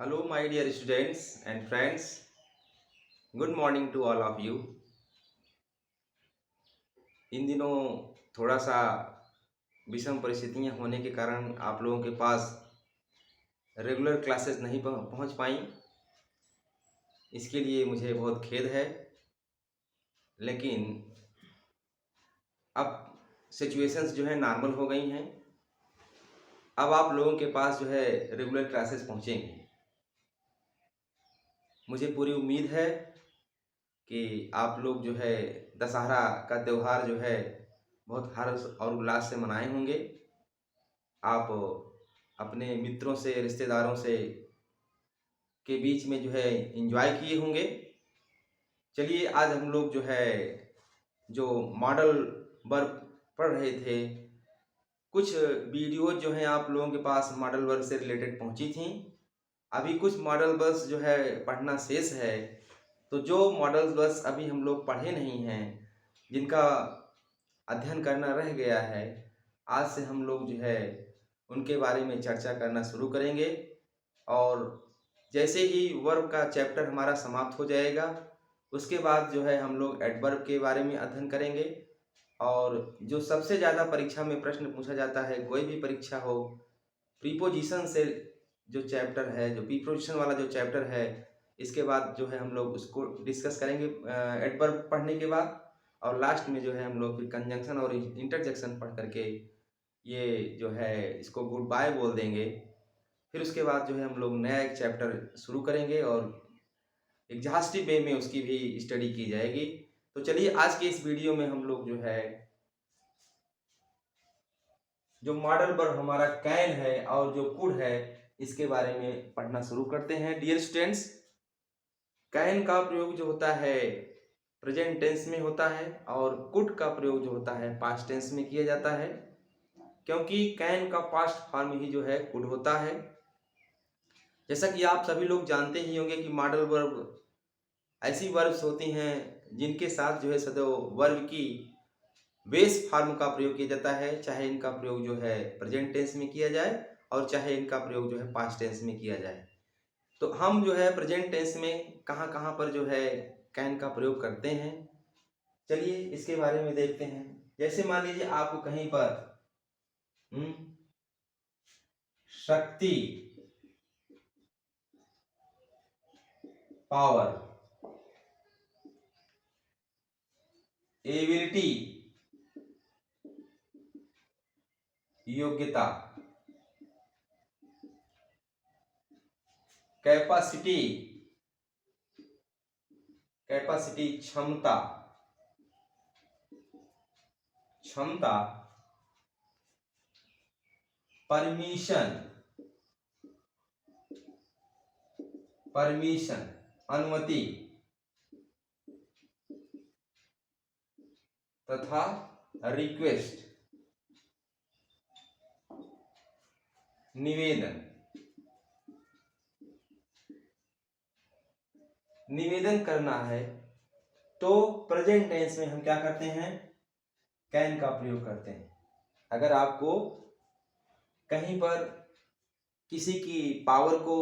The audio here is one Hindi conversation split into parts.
Hello, my dear students and friends. Good morning to all of you. इन दिनों थोड़ा सा विषम परिस्थितियां होने के कारण आप लोगों के पास रेगुलर क्लासेस नहीं पहुंच पाई। इसके लिए मुझे बहुत खेद है, लेकिन अब सिचुएशंस जो है नॉर्मल हो गई हैं। अब आप लोगों के पास जो है रेगुलर क्लासेस पहुंचेंगे। मुझे पूरी उम्मीद है कि आप लोग जो है दशहरा का त्यौहार जो है बहुत हर्ष और उल्लास से मनाए होंगे। आप अपने मित्रों से, रिश्तेदारों से के बीच में जो है एंजॉय किए होंगे। चलिए, आज हम लोग जो है जो मॉडल वर्क पढ़ रहे थे, कुछ वीडियोज जो हैं आप लोगों के पास मॉडल वर्क से रिलेटेड पहुंची थी। अभी कुछ मॉडल वर्क्स जो है पढ़ना शेष है। तो जो मॉडल वर्क्स अभी हम लोग पढ़े नहीं हैं, जिनका अध्ययन करना रह गया है, आज से हम लोग जो है उनके बारे में चर्चा करना शुरू करेंगे। और जैसे ही वर्ब का चैप्टर हमारा समाप्त हो जाएगा, उसके बाद जो है हम लोग एडवर्ब के बारे में अध्ययन करेंगे। और जो सबसे ज़्यादा परीक्षा में प्रश्न पूछा जाता है, कोई भी परीक्षा हो, प्रीपोजिशन से जो चैप्टर है, जो प्रीपोजिशन वाला जो चैप्टर है, इसके बाद जो है हम लोग उसको डिस्कस करेंगे एडवर्ब पढ़ने के बाद। और लास्ट में जो है हम लोग फिर कंजंक्शन और इंटरजेक्शन पढ़ करके ये जो है इसको गुड बाय बोल देंगे। फिर उसके बाद जो है हम लोग नया एक चैप्टर शुरू करेंगे और एग्जॉस्टिव वे में उसकी भी स्टडी की जाएगी। तो चलिए, आज के इस वीडियो में हम लोग जो है जो मॉडल वर्ब हमारा कैन है और जो कुड है, इसके बारे में पढ़ना शुरू करते हैं। डियर स्टूडेंट्स, कैन का प्रयोग जो होता है प्रेजेंट टेंस में होता है और कुड का प्रयोग जो होता है पास्ट टेंस में किया जाता है, क्योंकि कैन का पास्ट फॉर्म ही जो है कुड होता है। जैसा कि आप सभी लोग जानते ही होंगे कि मॉडल वर्ब ऐसी वर्ब्स होती हैं जिनके साथ जो है सदैव वर्ब की बेस फॉर्म का प्रयोग किया जाता है, चाहे इनका प्रयोग जो है प्रेजेंट टेंस में किया जाए और चाहे इनका प्रयोग जो है पास्ट टेंस में किया जाए। तो हम जो है प्रेजेंट टेंस में कहाँ कहाँ पर जो है कैन का प्रयोग करते हैं, चलिए इसके बारे में देखते हैं। जैसे मान लीजिए आपको कहीं पर शक्ति, पावर, एबिलिटी, योग्यता, कैपेसिटी, कैपेसिटी क्षमता, क्षमता, परमिशन, परमिशन अनुमति, तथा रिक्वेस्ट निवेदन। निवेदन करना है तो प्रेजेंट टेंस में हम क्या करते हैं, कैन का प्रयोग करते हैं। अगर आपको कहीं पर किसी की पावर को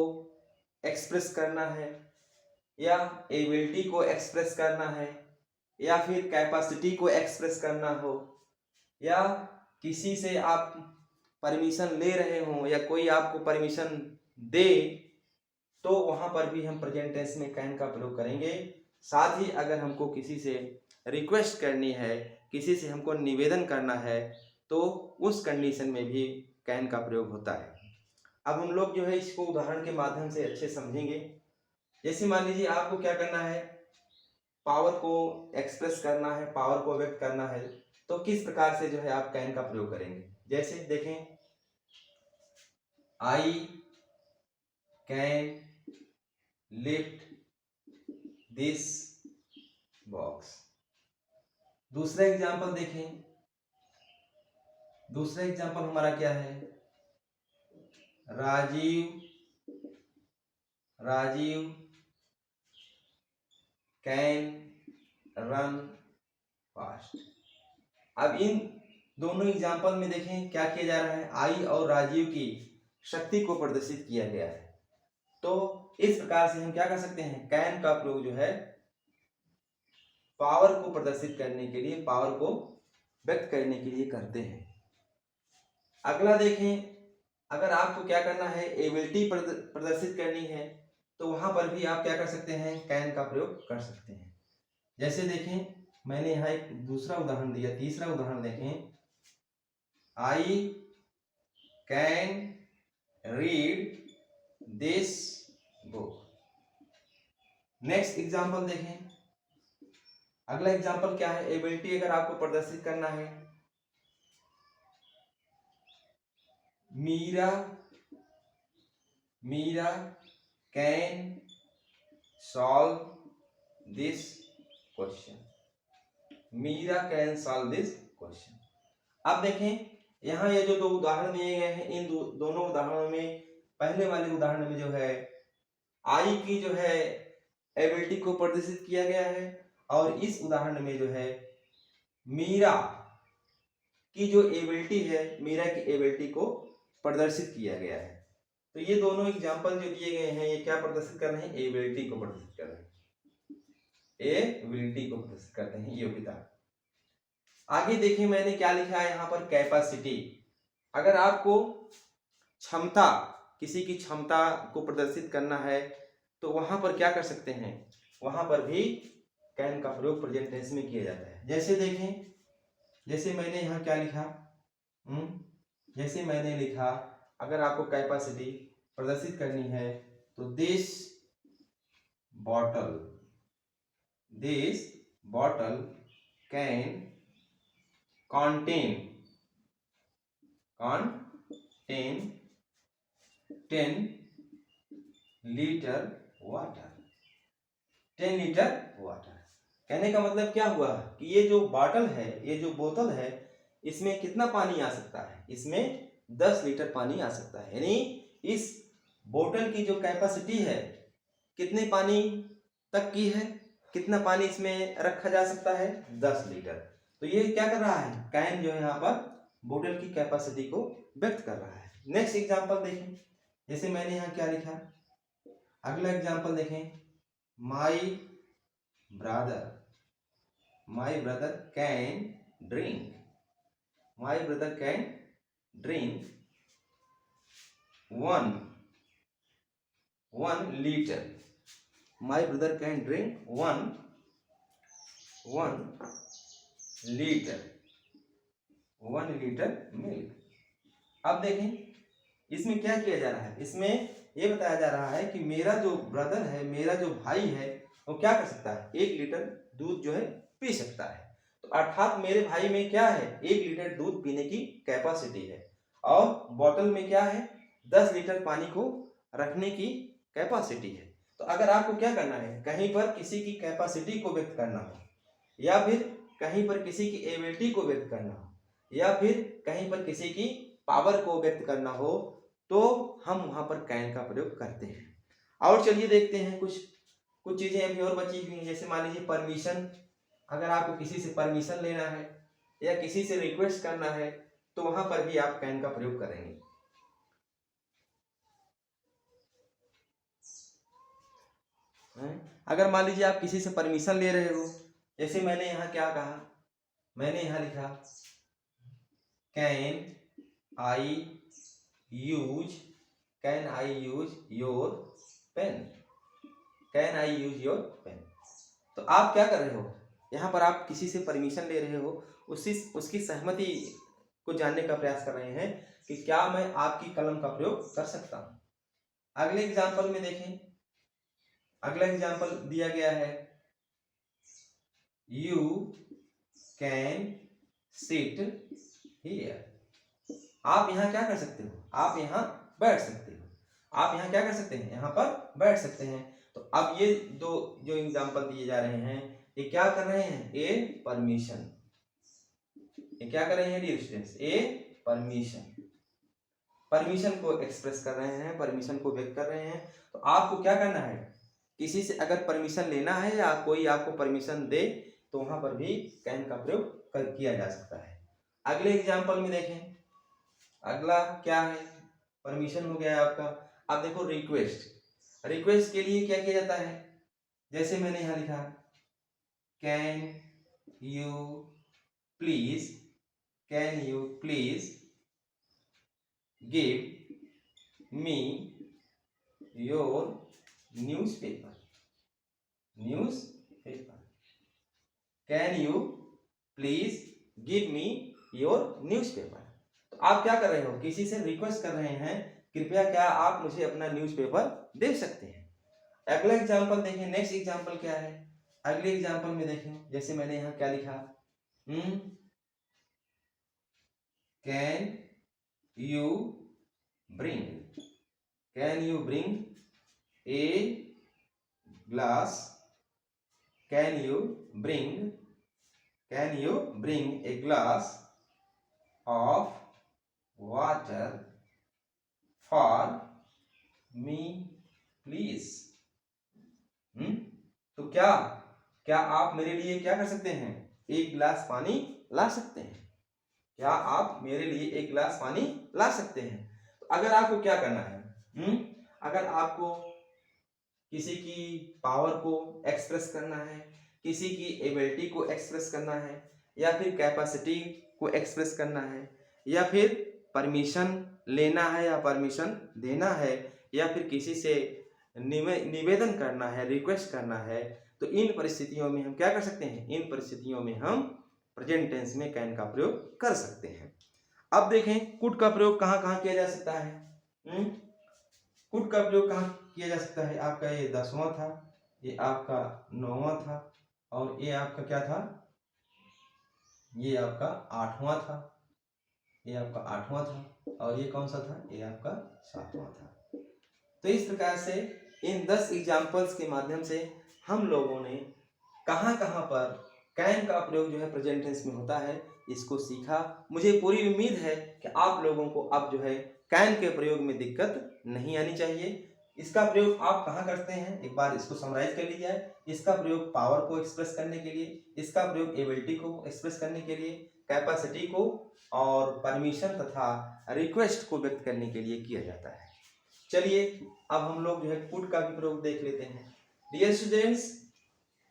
एक्सप्रेस करना है, या एबिलिटी को एक्सप्रेस करना है, या फिर कैपेसिटी को एक्सप्रेस करना हो, या किसी से आप परमिशन ले रहे हो या कोई आपको परमिशन दे, तो वहां पर भी हम प्रेजेंट टेंस में कैन का प्रयोग करेंगे। साथ ही अगर हमको किसी से रिक्वेस्ट करनी है, किसी से हमको निवेदन करना है, तो उस कंडीशन में भी कैन का प्रयोग होता है। अब हम लोग जो है इसको उदाहरण के माध्यम से अच्छे समझेंगे। जैसे मान लीजिए आपको क्या करना है, पावर को एक्सप्रेस करना है, पावर को व्यक्त करना है, तो किस प्रकार से जो है आप कैन का प्रयोग करेंगे। जैसे देखें, I can lift this box. दूसरा एग्जांपल देखें, दूसरा एग्जांपल हमारा क्या है, Rajiv Rajiv can run fast. अब इन दोनों एग्जांपल में देखें क्या किया जा रहा है, आई और राजीव की शक्ति को प्रदर्शित किया गया है। तो इस प्रकार से हम क्या कर सकते हैं, कैन का प्रयोग जो है पावर को प्रदर्शित करने के लिए, पावर को व्यक्त करने के लिए करते हैं। अगला देखें, अगर आपको क्या करना है, एबिलिटी प्रदर्शित करनी है, तो वहां पर भी आप क्या कर सकते हैं, कैन का प्रयोग कर सकते हैं। जैसे देखें, मैंने यहाँ एक दूसरा उदाहरण दिया, तीसरा उदाहरण देखें, I can read this book. Next example देखें, अगला एग्जाम्पल क्या है, एबिलिटी अगर आपको प्रदर्शित करना है, Meera can solve this question. Meera can solve this question. अब देखें, यहाँ ये जो दो उदाहरण दिए गए हैं, इन दोनों उदाहरणों में, पहले वाले उदाहरण में जो है आई की जो है एबिलिटी को प्रदर्शित किया गया है, और इस उदाहरण में जो है मीरा की जो एबिलिटी है, मीरा की एबिलिटी को प्रदर्शित किया गया है। तो ये दोनों एग्जाम्पल जो दिए गए हैं, ये क्या प्रदर्शित कर रहे हैं, एबिलिटी को प्रदर्शित कर रहे हैं, एबिलिटी को प्रदर्शित करते हैं, योग्यता। आगे देखिए, मैंने क्या लिखा है यहाँ पर, कैपेसिटी। अगर आपको क्षमता, किसी की क्षमता को प्रदर्शित करना है, तो वहां पर क्या कर सकते हैं, वहां पर भी कैन का प्रयोग प्रेजेंट टेंस में किया जाता है। जैसे देखें, जैसे मैंने यहाँ क्या लिखा, जैसे मैंने लिखा, अगर आपको कैपेसिटी प्रदर्शित करनी है, तो this bottle can contain 10 litre water. 10 litre water कहने का मतलब क्या हुआ कि ये जो बॉटल है, ये जो बोतल है, इसमें कितना पानी आ सकता है, इसमें 10 लीटर पानी आ सकता है। यानी इस बोतल की जो कैपेसिटी है, कितने पानी तक की है, कितना पानी इसमें रखा जा सकता है, 10 लीटर। तो ये क्या कर रहा है, कैन जो है यहाँ पर बोतल की कैपेसिटी को व्यक्त कर रहा है। नेक्स्ट एग्जांपल देखें, जैसे मैंने यहाँ क्या लिखा, अगला एग्जांपल देखें, my brother can drink 1 litre. My brother can drink 1 litre milk. अब देखें, इसमें क्या किया जा रहा है, इसमें ये बताया जा रहा है कि मेरा जो ब्रदर है, मेरा जो भाई है, वो क्या कर सकता है, 1 लीटर दूध जो है पी सकता है। तो अर्थात मेरे भाई में क्या है, 1 लीटर दूध पीने की कैपेसिटी है, और बोतल में क्या है, 10 लीटर पानी को रखने की कैपेसिटी है। तो अगर आपको क्या करना है, कहीं पर किसी की कैपेसिटी को व्यक्त करना हो, या फिर कहीं पर किसी की एबिलिटी को व्यक्त करना हो, या फिर कहीं पर किसी की पावर को व्यक्त करना हो, तो हम वहां पर कैन का प्रयोग करते हैं। और चलिए देखते हैं, कुछ चीजें अभी और बची हुई हैं। जैसे मान लीजिए परमिशन, अगर आपको किसी से परमिशन लेना है या किसी से रिक्वेस्ट करना है, तो वहां पर भी आप कैन का प्रयोग करेंगे। अगर मान लीजिए आप किसी से परमिशन ले रहे हो, जैसे मैंने यहाँ क्या कहा, मैंने यहाँ लिखा, can I use your pen. तो आप क्या कर रहे हो, यहाँ पर आप किसी से परमिशन ले रहे हो, उसकी सहमति को जानने का प्रयास कर रहे हैं कि क्या मैं आपकी कलम का प्रयोग कर सकता हूँ। अगले एग्जाम्पल में देखें, अगला एग्जाम्पल दिया गया है, यू कैन सिट हियर। आप यहाँ क्या कर सकते हो, आप यहाँ बैठ सकते हो, आप यहाँ क्या कर सकते हैं, यहाँ पर बैठ सकते हैं। तो अब ये दो जो एग्जाम्पल दिए जा रहे हैं, ये क्या कर रहे हैं, ये परमिशन, ये क्या कर रहे हैं डियर स्टूडेंट्स, ये परमिशन को एक्सप्रेस कर रहे हैं, परमिशन को व्यक्त कर रहे हैं। तो आपको क्या करना है, किसी से अगर परमिशन लेना है या कोई आपको परमिशन दे, तो वहां पर भी कैन का प्रयोग किया जा सकता है। अगले एग्जाम्पल में देखें, अगला क्या है, परमिशन हो गया है आपका। अब देखो रिक्वेस्ट, रिक्वेस्ट के लिए क्या किया जाता है, जैसे मैंने यहाँ लिखा can you please, can you please give me your newspaper, newspaper, can you please give me your newspaper. तो आप क्या कर रहे हो, किसी से रिक्वेस्ट कर रहे हैं, कृपया क्या आप मुझे अपना न्यूज़पेपर दे सकते हैं। अगला एग्जाम्पल देखें, नेक्स्ट एग्जाम्पल क्या है, अगले एग्जाम्पल में देखें, जैसे मैंने यहाँ क्या लिखा, can you bring, can you bring a glass, can you bring, can you bring a glass of water for me please. तो क्या क्या आप मेरे लिए क्या कर सकते हैं, एक गिलास पानी ला सकते हैं, क्या आप मेरे लिए एक गिलास पानी ला सकते हैं। तो अगर आपको क्या करना है, अगर आपको किसी की पावर को एक्सप्रेस करना है, किसी की एबिलिटी को एक्सप्रेस करना है, या फिर कैपेसिटी को एक्सप्रेस करना है, या फिर परमिशन लेना है या परमिशन देना है, या फिर किसी से निवेदन करना है, रिक्वेस्ट करना है, तो इन परिस्थितियों में हम क्या कर सकते हैं, इन परिस्थितियों में हम प्रेजेंट टेंस में कैन का प्रयोग कर सकते हैं। अब देखें कुड का प्रयोग कहाँ कहाँ किया जा सकता है। कुड का प्रयोग कहाँ किया जा सकता है, आपका ये 10वां था, ये आपका 9वां था, और ये आपका क्या था, ये आपका 8वां था, ये आपका 8वां था, और ये कौन सा था, ये आपका 7वां था। तो इस प्रकार से इन 10 एग्जाम्पल्स के माध्यम से हम लोगों ने कहाँ कहाँ पर कैन का प्रयोग जो है प्रेजेंट टेंस में होता है इसको सीखा। मुझे पूरी उम्मीद है कि आप लोगों को अब जो है कैन के प्रयोग में दिक्कत नहीं आनी चाहिए। इसका प्रयोग आप कहाँ करते हैं, एक बार इसको समराइज कर लिया है। इसका प्रयोग पावर को एक्सप्रेस करने के लिए, इसका प्रयोग एबिलिटी को एक्सप्रेस करने के लिए, कैपेसिटी को और परमिशन तथा रिक्वेस्ट को व्यक्त करने के लिए किया जाता है। चलिए अब हम लोग जो है कुड का भी प्रयोग देख लेते हैं। डियर स्टूडेंट्स,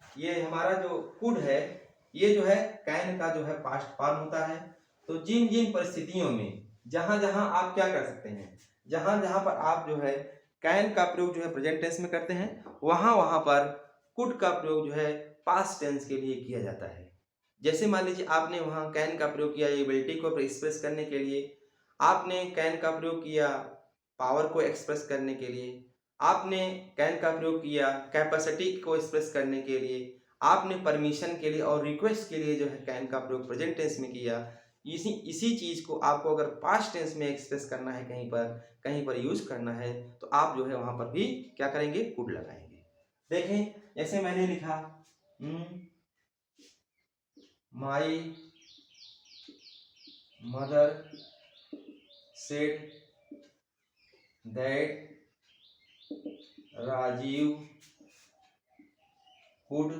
ये हमारा जो कुड है ये जो है कैन का जो है पास्ट फॉर्म होता है। तो जिन जिन परिस्थितियों में जहां जहां आप क्या कर सकते हैं, जहां जहां पर आप जो है कैन का प्रयोग जो है प्रेजेंट टेंस में करते हैं, वहां वहां पर कुड का प्रयोग जो है पास्ट टेंस के लिए किया जाता है। जैसे मान लीजिए आपने वहां कैन का प्रयोग किया एबिलिटी को एक्सप्रेस करने के लिए, आपने कैन का प्रयोग किया पावर को एक्सप्रेस करने के लिए, आपने कैन का प्रयोग किया कैपेसिटी को एक्सप्रेस करने के लिए, आपने परमिशन के लिए और रिक्वेस्ट के लिए जो है कैन का प्रयोग प्रेजेंट टेंस में किया। इसी चीज़ को आपको अगर पास्ट टेंस में एक्सप्रेस करना है, कहीं पर यूज करना है, तो आप जो है वहां पर भी क्या करेंगे, कुड लगाएंगे। देखें जैसे मैंने लिखा my mother said that Rajiv could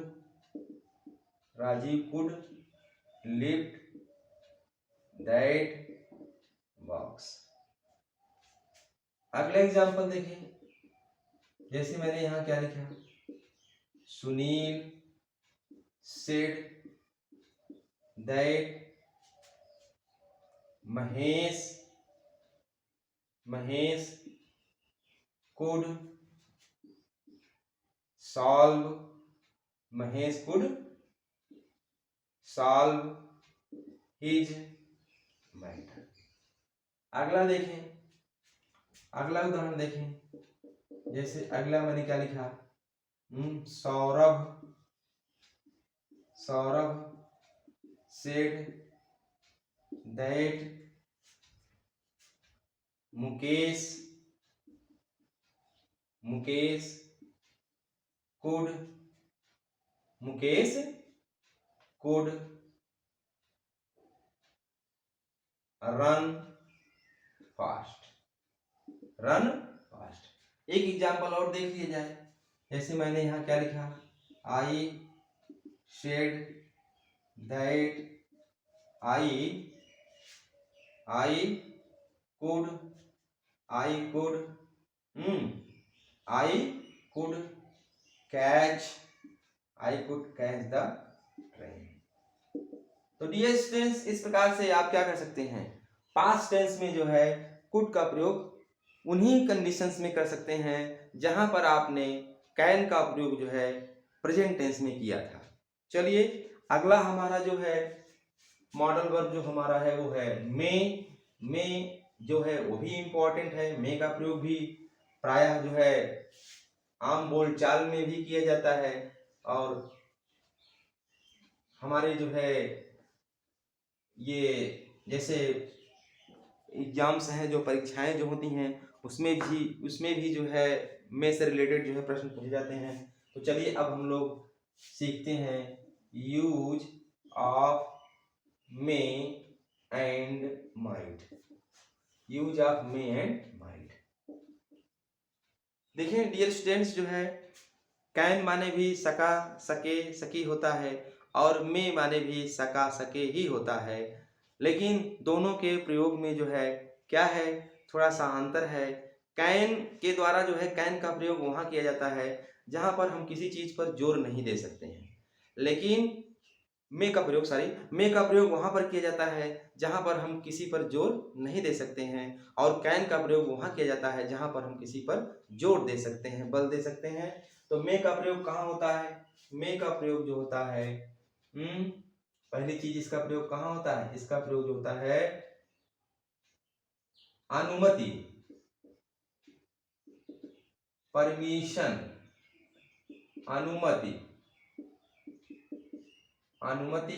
lift that box। अगला एग्जांपल देखें, जैसे मैंने यहां क्या लिखा, Sunil said that Mahesh could solve his matter। अगला देखें, अगला उदाहरण देखें, जैसे अगला मैंने क्या लिखा, Saurabh said that Mukesh could run fast। एक एग्जाम्पल और देख लिया जाए, जैसे मैंने यहाँ क्या लिखा, आई said that I could could catch, I could catch the train. तो डियर स्टूडेंट्स, इस प्रकार से आप क्या कर सकते हैं, पास्ट टेंस में जो है कुड का प्रयोग उन्हीं कंडीशंस में कर सकते हैं जहां पर आपने कैन का प्रयोग जो है प्रेजेंट टेंस में किया था। चलिए अगला हमारा जो है मॉडल वर्ब जो हमारा है वो है मे। मे जो है वो भी इंपॉर्टेंट है। मे का प्रयोग भी प्रायः जो है आम बोलचाल में भी किया जाता है और हमारे जो है ये जैसे एग्जाम्स हैं, जो परीक्षाएं जो होती हैं उसमें भी जो है मे से रिलेटेड जो है प्रश्न पूछे जाते हैं। तो चलिए अब हम लोग सीखते हैं use of May and might. Use of May and might. देखिए डियर स्टूडेंट्स, जो है कैन माने भी सका, सके, सकी होता है और मे माने भी सका, सके ही होता है, लेकिन दोनों के प्रयोग में जो है क्या है, थोड़ा सा अंतर है। कैन के द्वारा जो है कैन का प्रयोग वहाँ किया जाता है जहाँ पर हम किसी चीज़ पर जोर नहीं दे सकते हैं, लेकिन मे का प्रयोग वहाँ पर किया जाता है जहाँ पर हम किसी पर जोर नहीं दे सकते हैं, और कैन का प्रयोग वहाँ किया जाता है जहाँ पर हम किसी पर जोर दे सकते हैं, बल दे सकते हैं। तो मे का प्रयोग कहाँ होता है? मे का प्रयोग जो होता है, पहली चीज इसका प्रयोग कहाँ होता है? इसका प्रयोग जो होता है अनुमति, परमिशन, अनुमति, अनुमति।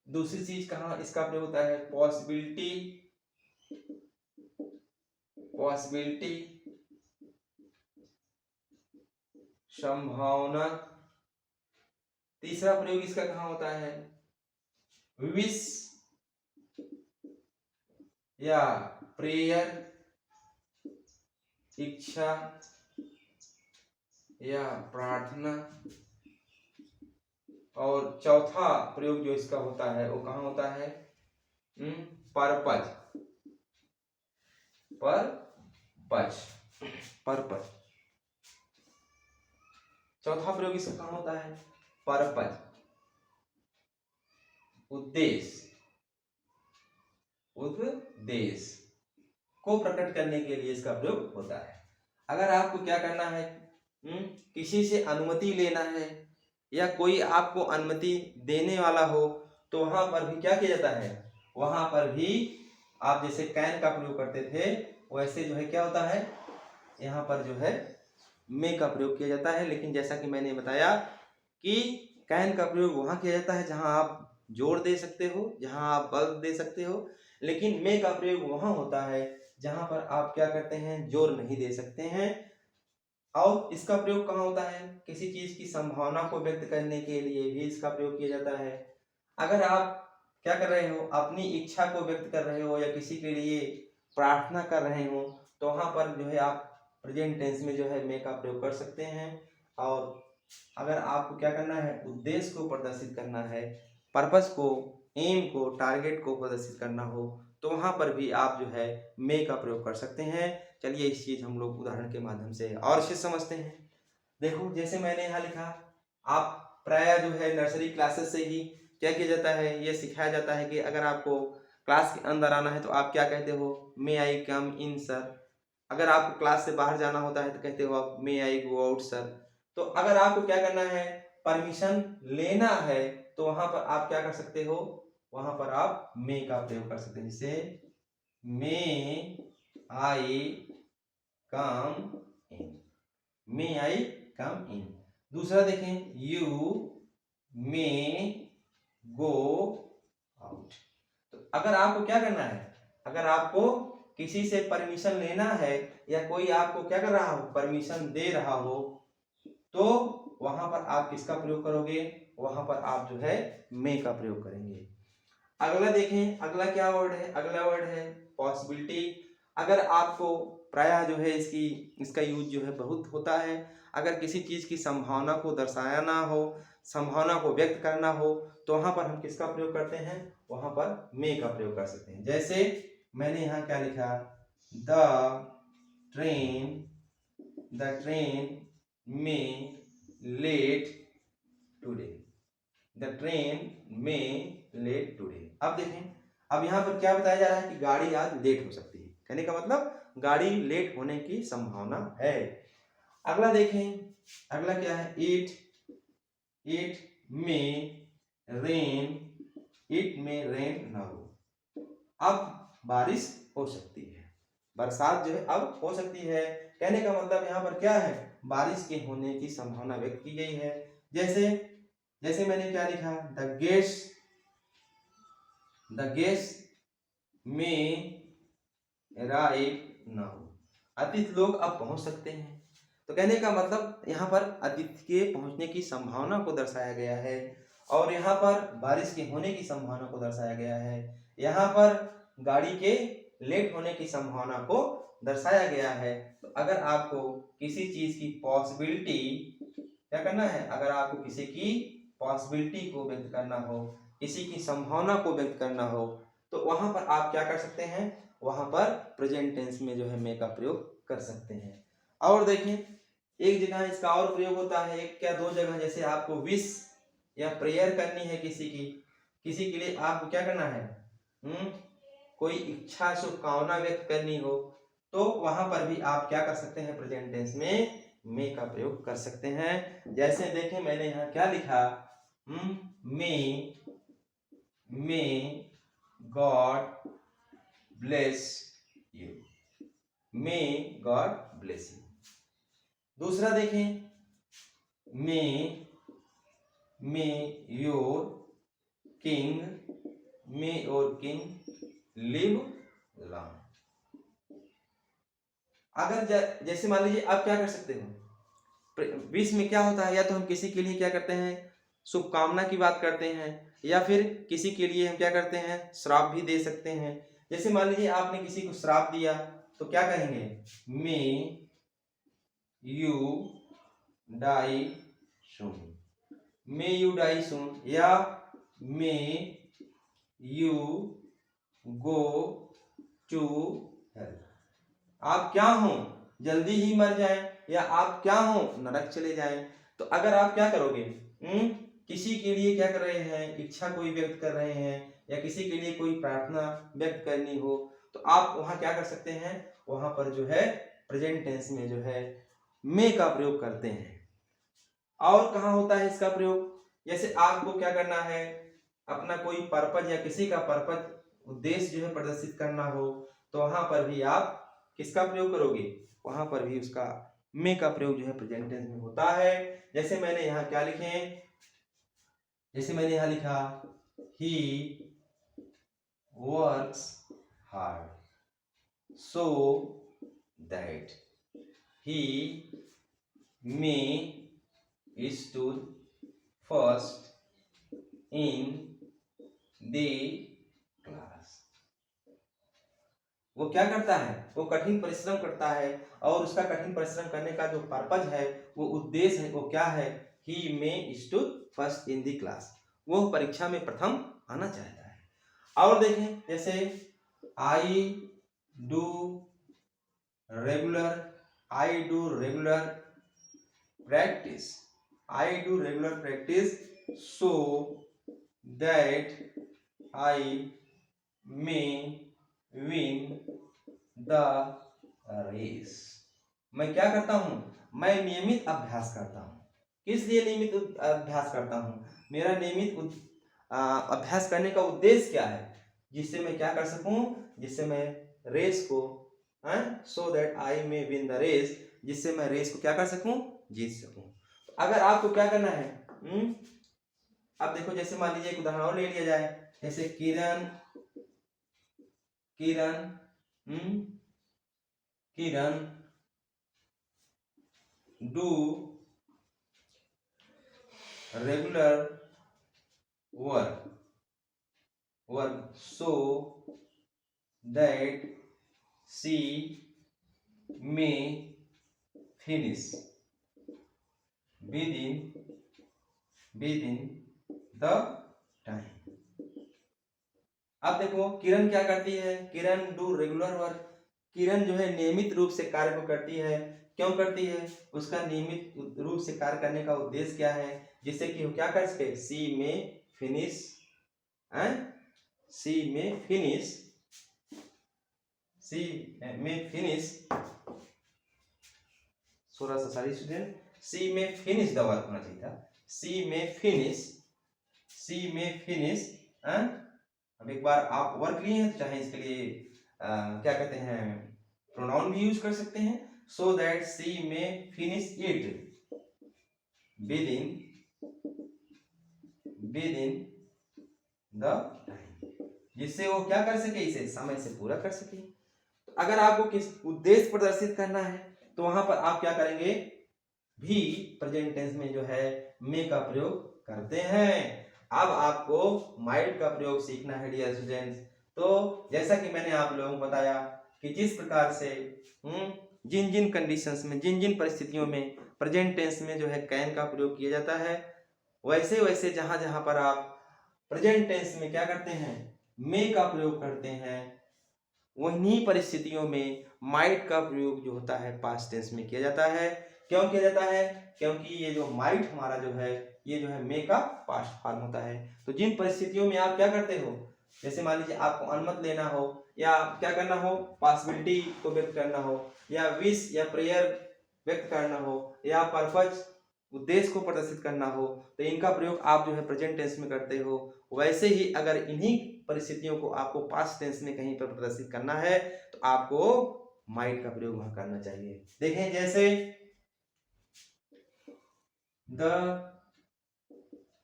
दूसरी चीज कहाँ इसका प्रयोग होता है? पॉसिबिलिटी, पॉसिबिलिटी, संभावना। तीसरा प्रयोग इसका कहाँ होता है? विश या प्रेयर, इच्छा या प्रार्थना। और चौथा प्रयोग जो इसका होता है वो कहाँ होता है? Purpose, purpose, purpose. चौथा प्रयोग इसका कहाँ होता है? पर्पज, उद्देश्य, उद्देश्य को प्रकट करने के लिए इसका प्रयोग होता है। अगर आपको क्या करना है, किसी से अनुमति लेना है या कोई आपको अनुमति देने वाला हो, तो वहां पर भी क्या किया जाता है? वहां पर भी आप जैसे कैन का प्रयोग करते थे वैसे जो है क्या होता है, यहाँ पर जो है मे का प्रयोग किया जाता है। लेकिन जैसा कि मैंने बताया कि कैन का प्रयोग वहां किया जाता है जहां आप जोर दे सकते हो, जहां आप बल दे सकते हो, लेकिन मे का प्रयोग वहां होता है जहां पर आप क्या करते हैं? जोर नहीं दे सकते हैं। और इसका प्रयोग कहाँ होता है? किसी चीज की संभावना को व्यक्त करने के लिए भी इसका प्रयोग किया जाता है। अगर आप क्या कर रहे हो, अपनी इच्छा को व्यक्त कर रहे हो या किसी के लिए प्रार्थना कर रहे हो, तो वहां पर जो है आप प्रेजेंट टेंस में जो है मे का प्रयोग कर सकते हैं। और अगर आपको क्या करना है? उद्देश्य को प्रदर्शित करना है, पर्पस को, एम को, टारगेट को प्रदर्शित करना हो, तो वहां पर भी आप जो है मे का प्रयोग कर सकते हैं। चलिए इस चीज हम लोग उदाहरण के माध्यम से और से समझते हैं। देखो जैसे मैंने यहाँ लिखा, आप प्राय जो है नर्सरी क्लासेस से ही क्या किया जाता है, ये सिखाया जाता है कि अगर आपको क्लास के अंदर आना है तो आप क्या कहते हो? मे आई कम इन सर। अगर आपको क्लास से बाहर जाना होता है तो कहते हो आप मे आई गो आउट सर। तो अगर आपको क्या करना है? परमिशन लेना है, तो वहां पर आप क्या कर सकते हो? वहां पर आप मे का प्रयोग कर सकते हैं। जैसे मे आई कम इन, मे आई कम इन। दूसरा देखें, यू मे गो आउट। तो अगर आपको क्या करना है, अगर आपको किसी से परमिशन लेना है या कोई आपको क्या कर रहा हो? परमिशन दे रहा हो, तो वहां पर आप किसका प्रयोग करोगे? वहां पर आप जो है मे का प्रयोग करेंगे। अगला देखें, अगला क्या वर्ड है? अगला वर्ड है पॉसिबिलिटी। अगर आपको प्रायः जो है इसका यूज जो है बहुत होता है। अगर किसी चीज की संभावना को दर्शाना हो, संभावना को व्यक्त करना हो, तो वहां पर हम किसका प्रयोग करते हैं? वहां पर मे का प्रयोग कर सकते हैं। जैसे मैंने यहाँ क्या लिखा? The train may late today, the train may late today। अब देखें, अब यहाँ पर क्या बताया जा रहा है कि गाड़ी आज लेट हो सकती है। कहने का मतलब गाड़ी लेट होने की संभावना है। अगला देखें, अगला क्या है, इट में रेन, इट में रेन नाउ। अब बारिश हो सकती है, बरसात जो है अब हो सकती है। कहने का मतलब यहाँ पर क्या है, बारिश के होने की संभावना व्यक्त की गई है। जैसे मैंने क्या लिखा, द गेस्ट में राइट नाउ, अतिथि लोग अब पहुंच सकते हैं। तो कहने का मतलब यहाँ पर अतिथि के पहुंचने की संभावना को दर्शाया गया है, और यहाँ पर बारिश के होने की संभावना को दर्शाया गया है। यहाँ पर गाड़ी के लेट होने की संभावना को दर्शाया गया है। तो अगर आपको किसी चीज की पॉसिबिलिटी क्या करना है, अगर आपको किसी की पॉसिबिलिटी को व्यक्त करना हो, किसी की संभावना को व्यक्त करना हो, तो वहां पर आप क्या कर सकते हैं, वहां पर प्रेजेंट टेंस में जो है मे का प्रयोग कर सकते हैं। और देखें, एक जगह इसका और प्रयोग होता है, एक क्या दो जगह, जैसे आपको विश या प्रेयर करनी है किसी के लिए आपको क्या करना है, कोई इच्छा शुभकामना व्यक्त करनी हो, तो वहां पर भी आप क्या कर सकते हैं, प्रेजेंट टेंस में मे का प्रयोग कर सकते हैं। जैसे देखें, मैंने यहाँ क्या लिखा, may God bless you, may God bless you. दूसरा देखें, मे योर किंग लिव लॉन्ग। अगर जैसे मान लीजिए आप क्या कर सकते हो, विश में क्या होता है, या तो हम किसी के लिए क्या करते हैं, शुभकामना की बात करते हैं, या फिर किसी के लिए हम क्या करते हैं, श्राप भी दे सकते हैं। जैसे मान लीजिए आपने किसी को श्राप दिया, तो क्या कहेंगे, may you die soon, may you die soon, या may you go to hell, आप क्या हो, जल्दी ही मर जाएं, या आप क्या हो, नरक चले जाएं। तो अगर आप क्या करोगे, किसी के लिए क्या कर रहे हैं, इच्छा कोई व्यक्त कर रहे हैं, या किसी के लिए कोई प्रार्थना व्यक्त करनी हो, तो आप वहां क्या कर सकते हैं, वहां पर जो है प्रेजेंट टेंस में जो है मे का प्रयोग करते हैं। और कहाँ होता है इसका प्रयोग, जैसे आपको क्या करना है, अपना कोई पर्पज या किसी का पर्पज उद्देश्य जो है प्रदर्शित करना हो, तो वहां पर भी आप किसका प्रयोग करोगे, वहां पर भी उसका मे का प्रयोग जो है प्रेजेंट टेंस में होता है। जैसे मैंने यहाँ क्या लिखे, जैसे मैंने यहाँ लिखा, he works hard so that he may stood first in the class। वो क्या करता है, वो कठिन परिश्रम करता है, और उसका कठिन परिश्रम करने का जो पर्पज है, वो उद्देश्य है, वो क्या है, he may stood first in the class, वो परीक्षा में प्रथम आना चाहता है। और देखें, जैसे I do regular practice so that I may win the race। मैं क्या करता हूं, मैं नियमित अभ्यास करता हूं। किस लिए नियमित अभ्यास करता हूं, मेरा नियमित अभ्यास करने का उद्देश्य क्या है, जिससे मैं क्या कर सकूं, जिससे मैं रेस को so that I may win the race, जिससे मैं रेस को क्या कर सकूं, जीत सकूं। तो अगर आपको क्या करना है, अब देखो, जैसे मान लीजिए एक उदाहरण और ले लिया जाए, जैसे Kiran do regular work so that she may finish within the time. अब देखो, किरण क्या करती है, Kiran do regular work, Kiran जो है नियमित रूप से कार्य को करती है। क्यों करती है, उसका नियमित रूप से कार्य करने का उद्देश्य क्या है, जिससे कि वो क्या कर सके, सी में फिनिश, सी में फिनिश, सी में फिनिश, सॉरी स्टूडेंट, सी में फिनिश द वर्क होना चाहिए था, सी में फिनिश, सी में फिनिश। अब एक बार आप वर्क लिए हैं तो चाहे इसके लिए क्या कहते हैं, प्रोनाउन भी यूज कर सकते हैं, सो दैट सी में finish it within the time, जिससे वो क्या कर सके, इसे समय से पूरा कर सके। तो अगर आपको किस उद्देश्य प्रदर्शित करना है तो वहां पर आप क्या करेंगे, भी प्रेजेंट टेंस में जो है मे का प्रयोग करते हैं। अब आपको माइट का प्रयोग सीखना है डियर स्टूडेंट्स। तो जैसा कि मैंने आप लोगों को बताया कि जिस प्रकार से जिन जिन कंडीशंस में, जिन जिन परिस्थितियों में प्रेजेंट टेंस में जो है कैन का प्रयोग किया जाता है, वैसे वैसे जहां जहां पर आप प्रेजेंट टेंस में क्या करते हैं, मे का प्रयोग करते हैं, वहीं परिस्थितियों में माइट का प्रयोग जो होता है पास्ट टेंस में किया जाता है। क्यों किया जाता है, क्योंकि ये जो माइट हमारा जो है ये जो है मे का पास्ट फॉर्म होता है। तो जिन परिस्थितियों में आप क्या करते हो, जैसे मान लीजिए आपको अनुमति लेना हो, या क्या करना हो, पॉसिबिलिटी को व्यक्त करना हो, या विश या प्रेयर व्यक्त करना हो, या पर्पज उद्देश्य को प्रदर्शित करना हो, तो इनका प्रयोग आप जो है प्रेजेंट टेंस में करते हो। वैसे ही अगर इन्हीं परिस्थितियों को आपको पास्ट टेंस में कहीं पर प्रदर्शित करना है तो आपको माइट का प्रयोग वहां करना चाहिए। देखें जैसे the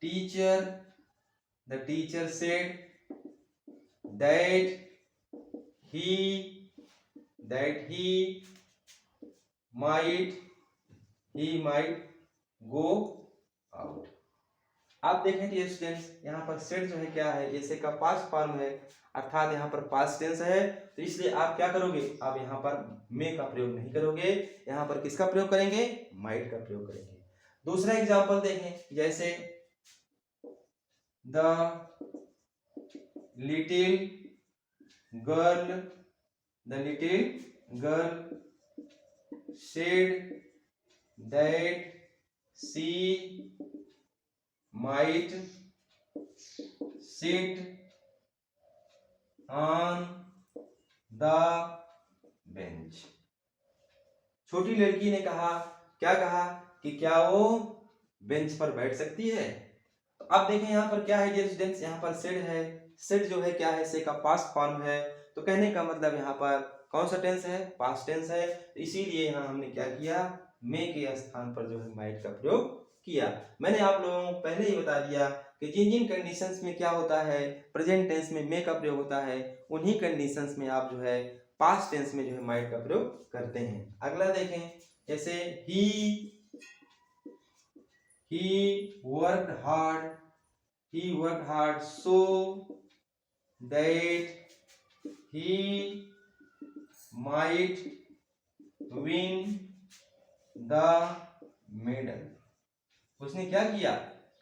teacher said that he might go out। आप देखें कि स्टूडेंट्स यहाँ पर सेड जो है क्या है, इसे का पास्ट फॉर्म है, अर्थात यहाँ पर पास्ट टेंस है, तो इसलिए आप क्या करोगे, आप यहाँ पर मे का प्रयोग नहीं करोगे, यहाँ पर किसका प्रयोग करेंगे, माइट का प्रयोग करेंगे। दूसरा एग्जांपल देखें, जैसे the little girl said that she might sit on the bench। छोटी लड़की ने कहा, क्या कहा, कि क्या वो बेंच पर बैठ सकती है। तो अब देखें यहाँ पर क्या है डियर स्टूडेंट्स, यहाँ पर सेड है, सेड जो है क्या है, से का पास्ट फॉर्म है, तो कहने का मतलब यहाँ पर कौन सा टेंस है, पास्ट टेंस है, तो इसीलिए यहाँ हमने क्या किया, मे के स्थान पर जो है माइट का प्रयोग किया। मैंने आप लोगों को पहले ही बता दिया कि जिन जिन कंडीशंस में क्या होता है, प्रेजेंट टेंस में मे का प्रयोग होता है, उन्हीं कंडीशंस में आप जो है पास्ट टेंस में जो है माइट का प्रयोग करते हैं। अगला देखें, जैसे he worked hard so that he might win the medal। उसने क्या किया,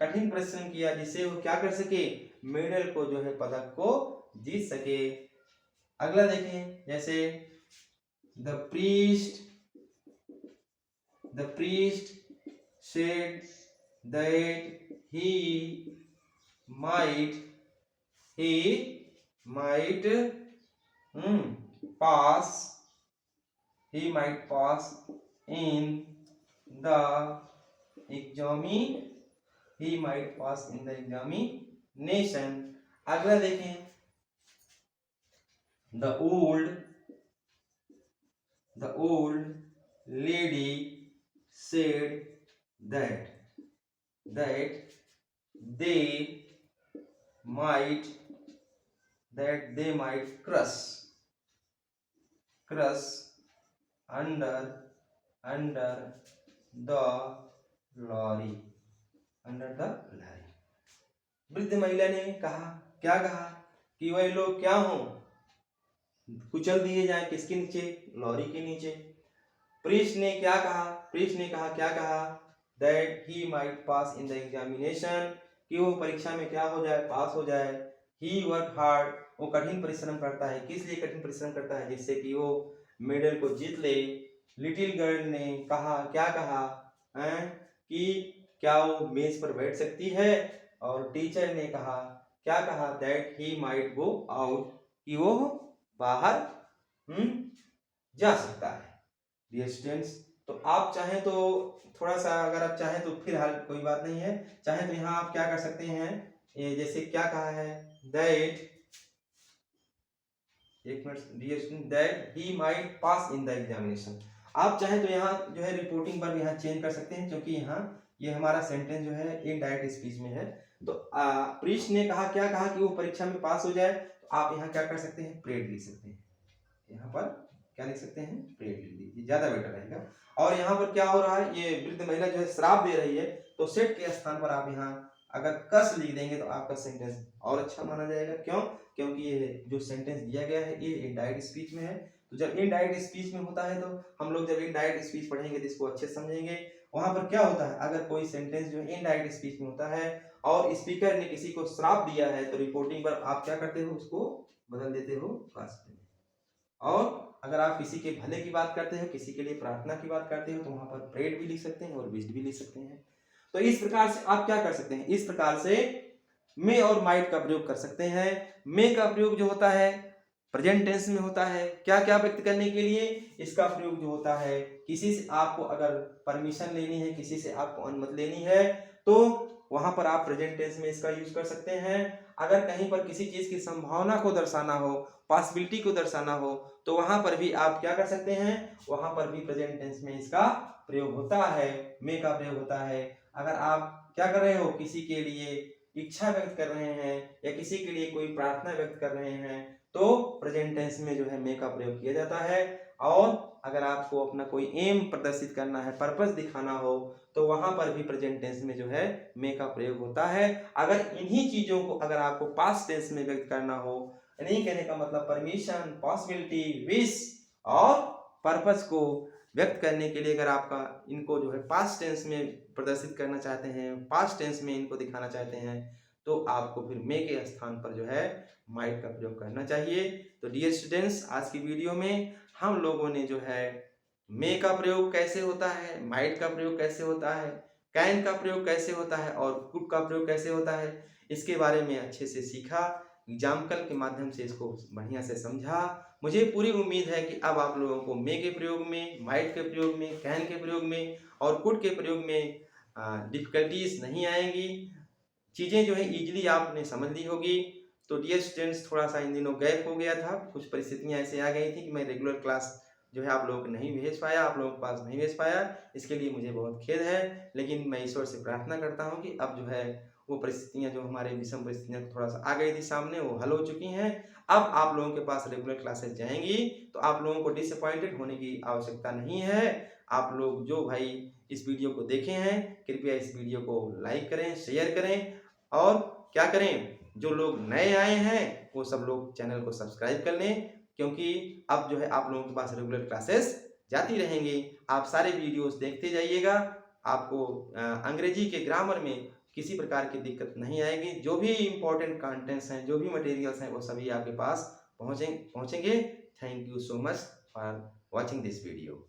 कठिन परिश्रम किया, जिससे वो क्या कर सके, मेडल को जो है, पदक को जीत सके। अगला देखें, जैसे the priest said that he might pass in the examination। अगला देखें, the old lady said that they might crush under the lorry। वृद्ध महिला ने कहा, क्या कहा, कि वह लोग क्या हों, कुचल दिए जाएं, किसके नीचे, लॉरी के नीचे। प्रीस्ट ने क्या कहा, क्या कहा, that he might pass in the examination, कि वो परीक्षा में क्या हो जाए, पास हो जाए। he worked hard, वो कठिन परिश्रम करता है, किस लिए कठिन परिश्रम करता है, जिससे कि वो मेडल को जीत ले। लिटिल गर्ल ने कहा, क्या कहा कि क्या वो मेज पर बैठ सकती है, और टीचर ने कहा, क्या कहा, that he might go out, कि वो बाहर जा सकता है। डियर स्टूडेंट्स, तो आप चाहें तो थोड़ा सा, अगर आप चाहें तो फिलहाल कोई बात नहीं है, चाहे तो यहाँ आप क्या कर सकते हैं, ये जैसे क्या कहा है, दैट, एक minute dear student, that he might pass in the examination. आप चाहे तो यहाँ जो है रिपोर्टिंग पर यहाँ चेंज कर सकते हैं, क्योंकि यहाँ ये हमारा सेंटेंस जो है इनडायरेक्ट स्पीच में है। तो प्रीस्ट ने कहा, क्या कहा, कि वो परीक्षा में पास हो जाए, तो आप यहाँ क्या कर सकते हैं, प्रेड लिख सकते हैं। यहाँ पर क्या लिख सकते हैं, प्रेड लिख दीजिए, ज्यादा बेटर रहेगा। और यहाँ पर क्या हो रहा है, ये वृद्ध महिला जो है श्राप दे रही है, तो सेट के स्थान पर आप यहाँ अगर कस लिख देंगे तो आपका सेंटेंस और अच्छा माना जाएगा। क्यों? क्योंकि ये जो सेंटेंस दिया गया है ये इनडायरेक्ट स्पीच में है। तो जब इनडायरेक्ट स्पीच में होता है, तो हम लोग जब इनडायरेक्ट स्पीच पढ़ेंगे तो इसको अच्छे से समझेंगे। वहां पर क्या होता है, अगर कोई सेंटेंस जो है इनडायरेक्ट स्पीच में होता है और स्पीकर ने किसी को श्राप दिया है, तो रिपोर्टिंग पर आप क्या करते हो, उसको बदल देते हो पास्ट में। और अगर आप किसी के भले की बात करते हो, किसी के लिए प्रार्थना की बात करते हो, तो वहां पर प्रेड भी लिख सकते हैं और विश्ड भी लिख सकते हैं। तो इस प्रकार से आप क्या कर सकते हैं, इस प्रकार से मे और माइट का प्रयोग कर सकते हैं। मे का प्रयोग जो होता है प्रेजेंट टेंस में होता है, क्या क्या व्यक्त करने के लिए। इसका प्रयोग जो होता है, किसी से आपको अगर परमिशन लेनी है, किसी से आपको अनुमति लेनी है, तो वहां पर आप प्रेजेंट टेंस में इसका यूज कर सकते हैं। अगर कहीं पर किसी चीज की संभावना को दर्शाना हो, पॉसिबिलिटी को दर्शाना हो, तो वहां पर भी आप क्या कर सकते हैं, वहां पर भी प्रेजेंट टेंस में इसका प्रयोग होता है, मे का प्रयोग होता है। अगर आप क्या कर रहे हो, किसी के लिए इच्छा व्यक्त कर रहे हैं या किसी के लिए कोई प्रार्थना व्यक्त कर रहे हैं, तो प्रेजेंट टेंस में जो है मे का प्रयोग किया जाता है। और अगर आपको अपना कोई एम प्रदर्शित करना है, पर्पस दिखाना हो, तो वहां पर भी प्रेजेंट टेंस में जो है मे का प्रयोग होता है। अगर इन्हीं चीजों को अगर आपको पास्ट टेंस में व्यक्त करना हो, नहीं कहने का मतलब परमिशन, पॉसिबिलिटी, विश और पर्पस को व्यक्त करने के लिए अगर आपका इनको जो है पास्ट टेंस में प्रदर्शित करना चाहते हैं, पास्ट टेंस में इनको दिखाना चाहते हैं, तो आपको फिर मे के स्थान पर जो है माइट का प्रयोग करना चाहिए। तो डियर स्टूडेंट्स, आज की वीडियो में हम लोगों ने जो है मे का प्रयोग कैसे होता है, माइट का प्रयोग कैसे होता है, कैन का प्रयोग कैसे होता है और कुड का प्रयोग कैसे होता है, इसके बारे में अच्छे से सीखा। एग्जाम्पल के माध्यम से इसको बढ़िया से समझा। मुझे पूरी उम्मीद है कि अब आप लोगों को मे के प्रयोग में, माइट के प्रयोग में, कैन के प्रयोग में और कुड के प्रयोग में डिफिकल्टीज नहीं आएंगी। चीज़ें जो है इजीली आपने समझ ली होगी। तो डियर स्टूडेंट्स, थोड़ा सा इन दिनों गैप हो गया था, कुछ परिस्थितियां ऐसे आ गई थी कि मैं रेगुलर क्लास जो है आप लोगों को नहीं भेज पाया, आप लोगों के पास नहीं भेज पाया। इसके लिए मुझे बहुत खेद है, लेकिन मैं ईश्वर से प्रार्थना करता हूँ कि अब जो है वो परिस्थितियां जो हमारे विषम परिस्थितियां थोड़ा सा आ गई थी सामने, वो हल हो चुकी हैं। अब आप लोगों के पास रेगुलर क्लासेस जाएंगी, तो आप लोगों को डिसअपॉइंटेड होने की आवश्यकता नहीं है। आप लोग जो भाई इस वीडियो को देखे हैं, कृपया इस वीडियो को लाइक करें, शेयर करें और क्या करें, जो लोग नए आए हैं वो सब लोग चैनल को सब्सक्राइब कर लें, क्योंकि अब जो है आप लोगों के पास रेगुलर क्लासेस जाती रहेंगी। आप सारे वीडियोस देखते जाइएगा, आपको अंग्रेजी के ग्रामर में किसी प्रकार की दिक्कत नहीं आएगी। जो भी इंपॉर्टेंट कंटेंट्स हैं, जो भी मटेरियल्स हैं, वो सभी आपके पास पहुंचेंगे। Thank you so much for watching this video.